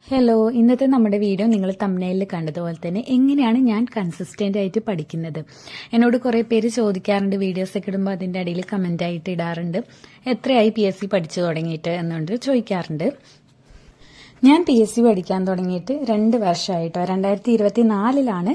Hello, ഇന്നത്തെ നമ്മുടെ video നിങ്ങൾ തംബ്നെയിലിൽ കണ്ടതുപോലെ തന്നെ എങ്ങനെയാണ് ഞാൻ കൺസിസ്റ്റന്റ് ആയിട്ട് പഠിക്കുന്നത്. എന്നോട് കുറേ പേര് ചോദിക്കാറുണ്ട്, വീഡിയോസൊക്കെ ഇടുമ്പോൾ അതിൻ്റെ അടിയിൽ കമൻ്റ് ആയിട്ട് ഇടാറുണ്ട്, എത്രയായി PSC പഠിച്ചു തുടങ്ങിയിട്ട് എന്നുകൊണ്ട് ചോദിക്കാറുണ്ട്. ഞാൻ PSC പഠിക്കാൻ തുടങ്ങിയിട്ട് 2 വർഷമായിട്ടോ. 2024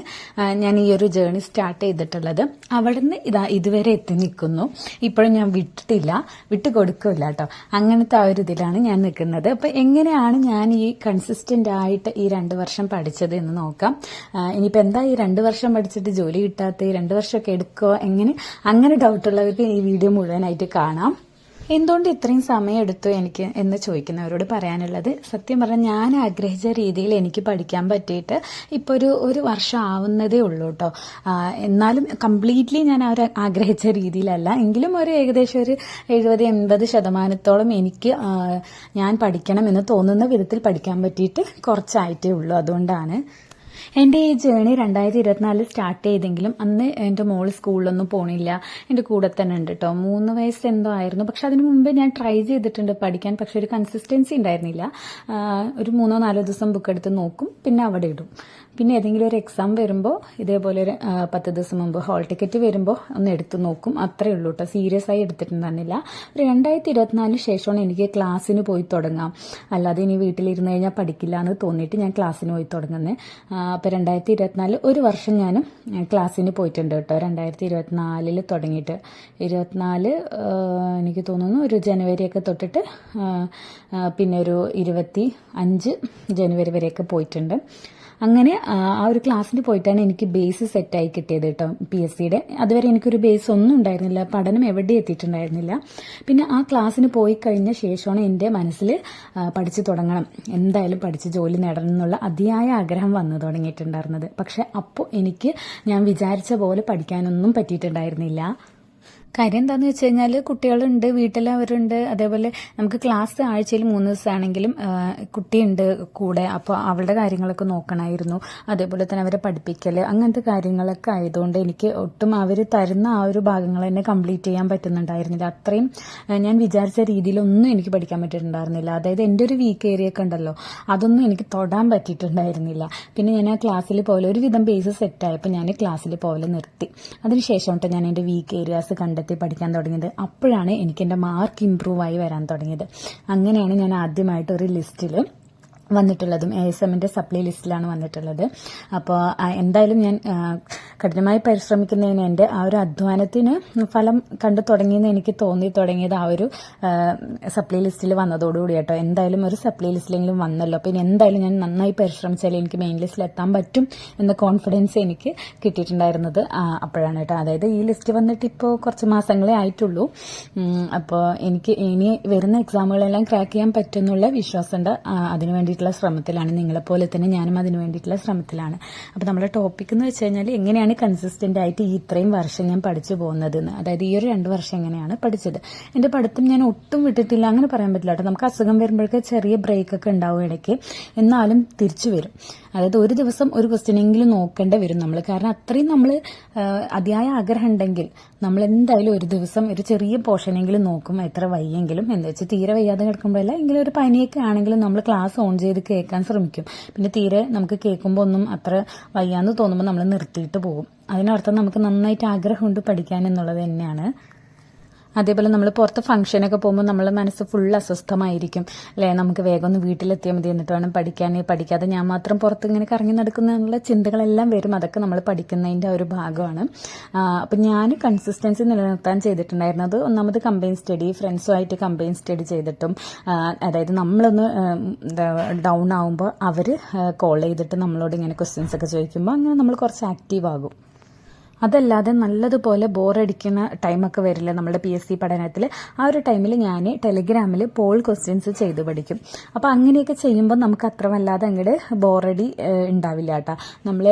ഞാൻ ഈ ഒരു ജേർണി സ്റ്റാർട്ട് ചെയ്തിട്ടുള്ളത്. അവിടുന്ന് ഇതുവരെ എത്തി നിൽക്കുന്നു. ഇപ്പോഴും ഞാൻ വിട്ടു കൊടുക്കില്ല കേട്ടോ. അങ്ങനത്തെ ആ ഒരു ഇതിലാണ് ഞാൻ നിൽക്കുന്നത്. അപ്പം എങ്ങനെയാണ് ഞാൻ ഈ കൺസിസ്റ്റന്റ് ആയിട്ട് ഈ 2 വർഷം പഠിച്ചത് എന്ന് നോക്കാം. ഇനിയിപ്പോൾ എന്താ ഈ 2 വർഷം പഠിച്ചിട്ട് ജോലി കിട്ടാത്ത, 2 വർഷമൊക്കെ എടുക്കുമോ, അങ്ങനെ ഡൗട്ടുള്ളവർക്ക് ഈ വീഡിയോ മുഴുവനായിട്ട് കാണാം. എന്തുകൊണ്ട് ഇത്രയും സമയം എടുത്തു എനിക്ക് എന്ന് ചോദിക്കുന്നവരോട് പറയാനുള്ളത്, സത്യം പറഞ്ഞാൽ ഞാൻ ആഗ്രഹിച്ച രീതിയിൽ എനിക്ക് പഠിക്കാൻ പറ്റിയിട്ട് ഇപ്പോൾ ഒരു വർഷം ആവുന്നതേ ഉള്ളൂ കേട്ടോ. എന്നാലും കംപ്ലീറ്റ്ലി ഞാൻ ആഗ്രഹിച്ച രീതിയിലല്ല, എങ്കിലും ഏകദേശം 70-80% എനിക്ക് ഞാൻ പഠിക്കണമെന്ന് തോന്നുന്ന വിധത്തിൽ പഠിക്കാൻ പറ്റിയിട്ട് കുറച്ചായിട്ടേ ഉള്ളൂ. അതുകൊണ്ടാണ് എൻ്റെ ഈ ജേണി 2024 സ്റ്റാർട്ട് ചെയ്തെങ്കിലും അന്ന് എൻ്റെ മോള് സ്കൂളിലൊന്നും പോണില്ല, എൻ്റെ കൂടെ തന്നെ ഉണ്ട് കേട്ടോ. 3 വയസ്സ് എന്തോ ആയിരുന്നു. പക്ഷെ അതിന് മുമ്പേ ഞാൻ ട്രൈ ചെയ്തിട്ടുണ്ട് പഠിക്കാൻ, പക്ഷെ ഒരു കൺസിസ്റ്റൻസി ഉണ്ടായിരുന്നില്ല. ഒരു 3-4 ദിവസം ബുക്ക് എടുത്ത് നോക്കും, പിന്നെ അവിടെ ഇടും. പിന്നെ ഏതെങ്കിലും ഒരു എക്സാം വരുമ്പോൾ ഇതേപോലെ ഒരു 10 ദിവസം മുമ്പ് ഹോൾ ടിക്കറ്റ് വരുമ്പോൾ ഒന്ന് എടുത്ത് നോക്കും, അത്രയേ ഉള്ളൂ കേട്ടോ. സീരിയസ് ആയി എടുത്തിട്ടുണ്ടായിരുന്നില്ല. 2024 ശേഷമാണ് എനിക്ക് ക്ലാസ്സിന് പോയി തുടങ്ങാം, അല്ലാതെ ഇനി വീട്ടിലിരുന്ന് കഴിഞ്ഞാൽ പഠിക്കില്ല എന്ന് തോന്നിയിട്ട് ഞാൻ ക്ലാസ്സിന് പോയി തുടങ്ങുന്നത്. അപ്പോൾ 2024 ഒരു വർഷം ഞാനും ക്ലാസ്സിന് പോയിട്ടുണ്ട് കേട്ടോ. 2024 തുടങ്ങിയിട്ട് 24 എനിക്ക് തോന്നുന്നു ഒരു ജനുവരിയൊക്കെ തൊട്ടിട്ട് പിന്നെ ഒരു 25 ജനുവരി വരെയൊക്കെ പോയിട്ടുണ്ട്. അങ്ങനെ ആ ഒരു ക്ലാസ്സിന് പോയിട്ടാണ് എനിക്ക് ബേസ് സെറ്റായി കിട്ടിയത് കേട്ടോ PSCയുടെ. അതുവരെ എനിക്കൊരു ബേസ് ഒന്നും ഉണ്ടായിരുന്നില്ല, പഠനം എവിടെ എത്തിയിട്ടുണ്ടായിരുന്നില്ല. പിന്നെ ആ ക്ലാസ്സിന് പോയി കഴിഞ്ഞ ശേഷമാണ് എൻ്റെ മനസ്സിൽ പഠിച്ചു തുടങ്ങണം, എന്തായാലും പഠിച്ച് ജോലി നേടണം എന്നുള്ള അതിയായ ആഗ്രഹം വന്നു തുടങ്ങിയിട്ടുണ്ടായിരുന്നത്. പക്ഷെ അപ്പോൾ എനിക്ക് ഞാൻ വിചാരിച്ച പോലെ പഠിക്കാനൊന്നും പറ്റിയിട്ടുണ്ടായിരുന്നില്ല. കാര്യം എന്താണെന്ന് വെച്ച് കഴിഞ്ഞാൽ കുട്ടികളുണ്ട്, വീട്ടിലവരുണ്ട്, അതേപോലെ നമുക്ക് ക്ലാസ് ആഴ്ചയിൽ 3 ദിവസമാണെങ്കിലും കുട്ടിയുണ്ട് കൂടെ. അപ്പോൾ അവളുടെ കാര്യങ്ങളൊക്കെ നോക്കണമായിരുന്നു. അതേപോലെ തന്നെ അവരെ പഠിപ്പിക്കൽ, അങ്ങനത്തെ കാര്യങ്ങളൊക്കെ ആയതുകൊണ്ട് എനിക്ക് ഒട്ടും അവർ തരുന്ന ആ ഒരു ഭാഗങ്ങൾ തന്നെ കംപ്ലീറ്റ് ചെയ്യാൻ പറ്റുന്നുണ്ടായിരുന്നില്ല. അത്രയും ഞാൻ വിചാരിച്ച രീതിയിലൊന്നും എനിക്ക് പഠിക്കാൻ പറ്റിയിട്ടുണ്ടായിരുന്നില്ല. അതായത് എൻ്റെ ഒരു വീക്ക് ഏരിയ ഒക്കെ ഉണ്ടല്ലോ, അതൊന്നും എനിക്ക് തൊടാൻ പറ്റിയിട്ടുണ്ടായിരുന്നില്ല. പിന്നെ ഞാൻ ആ ക്ലാസ്സിൽ പോലെ ഒരുവിധം ബേസ് സെറ്റായപ്പോൾ ഞാൻ ക്ലാസ്സിൽ പോലെ നിർത്തി. അതിനുശേഷം ട്ടോ ഞാൻ എൻ്റെ വീക്ക് ഏരിയാസ് പഠിക്കാൻ തുടങ്ങിയത്. അപ്പോഴാണ് എനിക്ക് എൻ്റെ മാർക്ക് ഇംപ്രൂവ് ആയി വരാൻ തുടങ്ങിയത്. അങ്ങനെയാണ് ഞാൻ ആദ്യമായിട്ട് ഒരു ലിസ്റ്റിൽ വന്നിട്ടുള്ളതും ASMന്റെ സപ്ലൈ ലിസ്റ്റിലാണ് വന്നിട്ടുള്ളത്. അപ്പോൾ എന്തായാലും ഞാൻ കഠിനമായി പരിശ്രമിക്കുന്നതിന് എൻ്റെ ആ ഒരു അധ്വാനത്തിന് ഫലം കണ്ടു തുടങ്ങിയെന്ന് എനിക്ക് തോന്നി തുടങ്ങിയത് ആ ഒരു സപ്ലൈ ലിസ്റ്റിൽ വന്നതോടുകൂടി കേട്ടോ. എന്തായാലും ഒരു സപ്ലൈ ലിസ്റ്റിലെങ്കിലും വന്നല്ലോ, പിന്നെ എന്തായാലും ഞാൻ നന്നായി പരിശ്രമിച്ചാൽ എനിക്ക് മെയിൻ ലിസ്റ്റിൽ എത്താൻ പറ്റും എന്ന കോൺഫിഡൻസ് എനിക്ക് കിട്ടിയിട്ടുണ്ടായിരുന്നത് അപ്പോഴാണ് കേട്ടോ. അതായത് ഈ ലിസ്റ്റ് വന്നിട്ട് ഇപ്പോൾ കുറച്ച് മാസങ്ങളേ ആയിട്ടുള്ളൂ. അപ്പോൾ എനിക്ക് ഇനി വരുന്ന എക്സാമുകളെല്ലാം ക്രാക്ക് ചെയ്യാൻ പറ്റുമെന്നുള്ള വിശ്വാസമുണ്ട്. അതിനു വേണ്ടിയിട്ടുള്ള ശ്രമത്തിലാണ്, നിങ്ങളെപ്പോലെ തന്നെ ഞാനും അതിനു വേണ്ടിയിട്ടുള്ള ശ്രമത്തിലാണ്. അപ്പോൾ നമ്മുടെ ടോപ്പിക് എന്ന് വെച്ച് കഴിഞ്ഞാൽ എങ്ങനെയാണ് കൺസിസ്റ്റന്റ് ആയിട്ട് ഈ ഇത്രയും വർഷം ഞാൻ പഠിച്ചു പോകുന്നതെന്ന്. അതായത് ഈ ഒരു 2 വർഷം എങ്ങനെയാണ് പഠിച്ചത്. എൻ്റെ പഠിത്തം ഞാൻ ഒട്ടും വിട്ടിട്ടില്ല, അങ്ങനെ പറയാൻ പറ്റില്ല കേട്ടോ. നമുക്ക് അസുഖം വരുമ്പോഴൊക്കെ ചെറിയ ബ്രേക്ക് ഒക്കെ ഉണ്ടാവും ഇടയ്ക്ക്, എന്നാലും തിരിച്ചു വരും. അതായത് ഒരു ദിവസം ഒരു ക്വസ്റ്റ്യനെങ്കിലും നോക്കേണ്ടി വരും നമ്മൾ. കാരണം അത്രയും നമ്മൾ അതിയായ ആഗ്രഹം ഉണ്ടെങ്കിൽ നമ്മൾ എന്തായാലും ഒരു ദിവസം ഒരു ചെറിയ പോർഷനെങ്കിലും നോക്കും, എത്ര വയ്യെങ്കിലും. എന്താ വെച്ചാൽ തീരെ വയ്യാതെ കിടക്കുമ്പോഴല്ല, എങ്കിലും ഒരു പനിയൊക്കെ ആണെങ്കിലും നമ്മൾ ക്ലാസ് ഓൺ ചെയ്ത് കേൾക്കാൻ ശ്രമിക്കും. പിന്നെ തീരെ നമുക്ക് കേൾക്കുമ്പോൾ ഒന്നും അത്ര വയ്യാന്ന് തോന്നുമ്പോൾ നമ്മൾ നിർത്തിയിട്ട് പോകും. അതിനർത്ഥം നമുക്ക് നന്നായിട്ട് ആഗ്രഹമുണ്ട് പഠിക്കാൻ എന്നുള്ളത് തന്നെയാണ്. അതേപോലെ നമ്മൾ പുറത്ത് ഫംഗ്ഷനൊക്കെ പോകുമ്പോൾ നമ്മളെ മനസ്സ് ഫുൾ അസ്വസ്ഥമായിരിക്കും അല്ലേ. നമുക്ക് വേഗം ഒന്ന് വീട്ടിലെത്തിയാൽ മതി, എന്നിട്ട് വേണം പഠിക്കാതെ ഞാൻ മാത്രം പുറത്ത് ഇങ്ങനെ കറങ്ങി നടക്കുന്ന ചിന്തകളെല്ലാം വരും. അതൊക്കെ നമ്മൾ പഠിക്കുന്നതിൻ്റെ ഒരു ഭാഗമാണ്. അപ്പം ഞാൻ കൺസിസ്റ്റൻസി നിലനിർത്താൻ ചെയ്തിട്ടുണ്ടായിരുന്നത്, ഒന്നാമത് കമ്പൈൻ സ്റ്റഡി, ഫ്രണ്ട്സുമായിട്ട് കമ്പൈൻ സ്റ്റഡി ചെയ്തിട്ടും, അതായത് നമ്മളൊന്ന് ഡൗൺ ആകുമ്പോൾ അവർ കോൾ ചെയ്തിട്ട് നമ്മളോട് ഇങ്ങനെ ക്വസ്റ്റ്യൻസ് ഒക്കെ ചോദിക്കുമ്പോൾ അങ്ങനെ നമ്മൾ കുറച്ച് ആക്റ്റീവ് ആകും. അതല്ലാതെ നല്ലതുപോലെ ബോറടിക്കുന്ന ടൈമൊക്കെ വരില്ല നമ്മുടെ PSC പഠനത്തിൽ. ആ ഒരു ടൈമിൽ ഞാൻ ടെലിഗ്രാമിൽ പോൾ ക്വസ്റ്റ്യൻസ് ചെയ്ത് പഠിക്കും. അപ്പോൾ അങ്ങനെയൊക്കെ ചെയ്യുമ്പോൾ നമുക്ക് അത്ര വല്ലാതെ അങ്ങോട്ട് ബോറടി ഉണ്ടാവില്ല കേട്ടോ. നമ്മൾ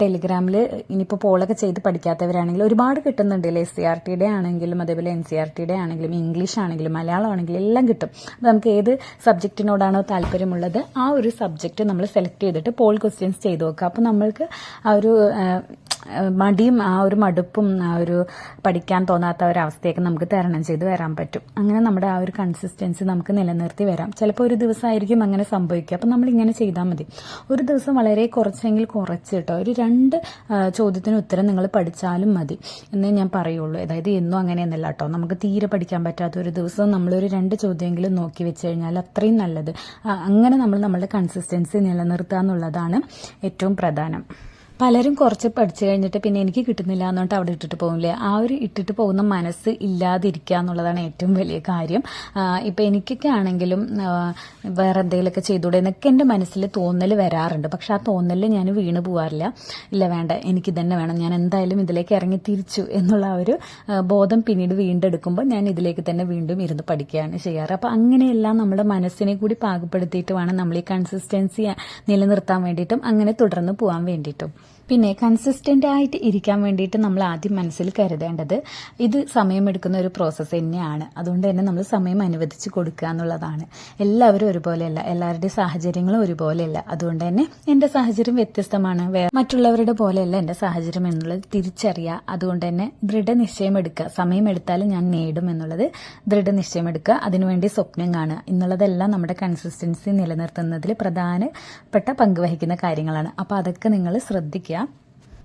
ടെലിഗ്രാമിൽ ഇനിയിപ്പോൾ പോളൊക്കെ ചെയ്ത് പഠിക്കാത്തവരാണെങ്കിൽ ഒരുപാട് കിട്ടുന്നുണ്ടല്ലേ. SCRTയുടെ ആണെങ്കിലും അതേപോലെ NCERTയുടെ ആണെങ്കിലും ഇംഗ്ലീഷ് ആണെങ്കിലും മലയാളം ആണെങ്കിലും എല്ലാം കിട്ടും. അപ്പോൾ നമുക്ക് ഏത് സബ്ജക്റ്റിനോടാണോ താല്പര്യമുള്ളത് ആ ഒരു സബ്ജക്റ്റ് നമ്മൾ സെലക്ട് ചെയ്തിട്ട് പോൾ ക്വസ്റ്റ്യൻസ് ചെയ്ത് നോക്കുക. അപ്പോൾ നമ്മൾക്ക് ആ ഒരു മടിയും ആ ഒരു മടുപ്പും ആ ഒരു പഠിക്കാൻ തോന്നാത്ത ഒരവസ്ഥയൊക്കെ നമുക്ക് തരണം ചെയ്ത് വരാൻ പറ്റും. അങ്ങനെ നമ്മുടെ ആ ഒരു കൺസിസ്റ്റൻസി നമുക്ക് നിലനിർത്തി വരാം. ചിലപ്പോൾ ഒരു ദിവസമായിരിക്കും അങ്ങനെ സംഭവിക്കുക. അപ്പം നമ്മൾ ഇങ്ങനെ ചെയ്താൽ മതി. ഒരു ദിവസം വളരെ കുറച്ചെങ്കിൽ കുറച്ച് കേട്ടോ, ഒരു 2 ചോദ്യത്തിന് ഉത്തരം നിങ്ങൾ പഠിച്ചാലും മതി എന്നേ ഞാൻ പറയുള്ളൂ. അതായത് എന്നും അങ്ങനെയൊന്നല്ല കേട്ടോ. നമുക്ക് തീരെ പഠിക്കാൻ പറ്റാത്ത ഒരു ദിവസം നമ്മളൊരു 2 ചോദ്യമെങ്കിലും നോക്കി വെച്ച് കഴിഞ്ഞാൽ അത്രയും നല്ലത്. അങ്ങനെ നമ്മൾ നമ്മളുടെ കൺസിസ്റ്റൻസി നിലനിർത്തുക എന്നുള്ളതാണ് ഏറ്റവും പ്രധാനം. പലരും കുറച്ച് പഠിച്ചു കഴിഞ്ഞിട്ട് പിന്നെ എനിക്ക് കിട്ടുന്നില്ല എന്നിട്ട് അവിടെ ഇട്ടിട്ട് പോകില്ലേ. ആ ഒരു ഇട്ടിട്ട് പോകുന്ന മനസ്സ് ഇല്ലാതിരിക്കുക എന്നുള്ളതാണ് ഏറ്റവും വലിയ കാര്യം. ഇപ്പം എനിക്കൊക്കെ ആണെങ്കിലും വേറെ എന്തെങ്കിലുമൊക്കെ ചെയ്തുകൂടെ എന്നൊക്കെ എൻ്റെ മനസ്സിൽ തോന്നൽ വരാറുണ്ട്. പക്ഷെ ആ തോന്നലിൽ ഞാൻ വീണ് പോകാറില്ല. ഇല്ല വേണ്ട, എനിക്ക് തന്നെ വേണം, ഞാൻ എന്തായാലും ഇതിലേക്ക് ഇറങ്ങി തിരിച്ചു എന്നുള്ള ആ ഒരു ബോധം പിന്നീട് വീണ്ടെടുക്കുമ്പോൾ ഞാൻ ഇതിലേക്ക് തന്നെ വീണ്ടും ഇരുന്ന് പഠിക്കുകയാണ് ചെയ്യാറ്. അപ്പം അങ്ങനെയെല്ലാം നമ്മുടെ മനസ്സിനെ കൂടി പാകപ്പെടുത്തിയിട്ട് വേണം നമ്മൾ ഈ കൺസിസ്റ്റൻസി നിലനിർത്താൻ വേണ്ടിയിട്ടും അങ്ങനെ തുടർന്ന് പോകാൻ വേണ്ടിയിട്ടും. പിന്നെ കൺസിസ്റ്റൻ്റ് ആയിട്ട് ഇരിക്കാൻ വേണ്ടിയിട്ട് നമ്മൾ ആദ്യം മനസ്സിൽ കരുതേണ്ടത് ഇത് സമയമെടുക്കുന്ന ഒരു പ്രോസസ്സ് തന്നെയാണ്. അതുകൊണ്ട് തന്നെ നമ്മൾ സമയം അനുവദിച്ച് കൊടുക്കുക എന്നുള്ളതാണ്. എല്ലാവരും ഒരുപോലെയല്ല, എല്ലാവരുടെയും സാഹചര്യങ്ങളും ഒരുപോലെയല്ല. അതുകൊണ്ട് തന്നെ എൻ്റെ സാഹചര്യം വ്യത്യസ്തമാണ്, മറ്റുള്ളവരുടെ പോലെയല്ല എൻ്റെ സാഹചര്യം എന്നുള്ളത് തിരിച്ചറിയുക. അതുകൊണ്ട് തന്നെ ദൃഢനിശ്ചയം എടുക്കുക. സമയമെടുത്താലും ഞാൻ നേടും എന്നുള്ളത് ദൃഢനിശ്ചയം എടുക്കുക. അതിനുവേണ്ടി സ്വപ്നം കാണുക എന്നുള്ളതെല്ലാം നമ്മുടെ കൺസിസ്റ്റൻസി നിലനിർത്തുന്നതിൽ പ്രധാനപ്പെട്ട പങ്ക് വഹിക്കുന്ന കാര്യങ്ങളാണ്. അപ്പോൾ അതൊക്കെ നിങ്ങൾ ശ്രദ്ധിക്കുക.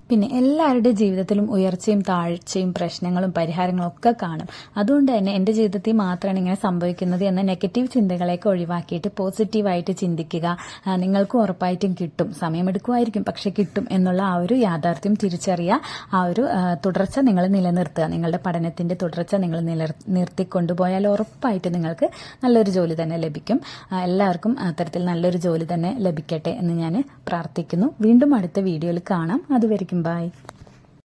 പിന്നെ എല്ലാവരുടെ ജീവിതത്തിലും ഉയർച്ചയും താഴ്ചയും പ്രശ്നങ്ങളും പരിഹാരങ്ങളും ഒക്കെ കാണും. അതുകൊണ്ട് തന്നെ എൻ്റെ ജീവിതത്തിൽ മാത്രമാണ് ഇങ്ങനെ സംഭവിക്കുന്നത് എന്ന നെഗറ്റീവ് ചിന്തകളെയൊക്കെ ഒഴിവാക്കിയിട്ട് പോസിറ്റീവായിട്ട് ചിന്തിക്കുക. നിങ്ങൾക്കും ഉറപ്പായിട്ടും കിട്ടും. സമയമെടുക്കുമായിരിക്കും, പക്ഷെ കിട്ടും എന്നുള്ള ആ ഒരു യാഥാർത്ഥ്യം തിരിച്ചറിയുക. ആ ഒരു തുടർച്ച നിങ്ങൾ നിലനിർത്തുക. നിങ്ങളുടെ പഠനത്തിൻ്റെ തുടർച്ച നിങ്ങൾ നിർത്തിക്കൊണ്ടുപോയാൽ ഉറപ്പായിട്ട് നിങ്ങൾക്ക് നല്ലൊരു ജോലി തന്നെ ലഭിക്കും. എല്ലാവർക്കും അത്തരത്തിൽ നല്ലൊരു ജോലി തന്നെ ലഭിക്കട്ടെ എന്ന് ഞാൻ പ്രാർത്ഥിക്കുന്നു. വീണ്ടും അടുത്ത വീഡിയോയിൽ കാണാം. അതുവരെയ്ക്കും ബൈ.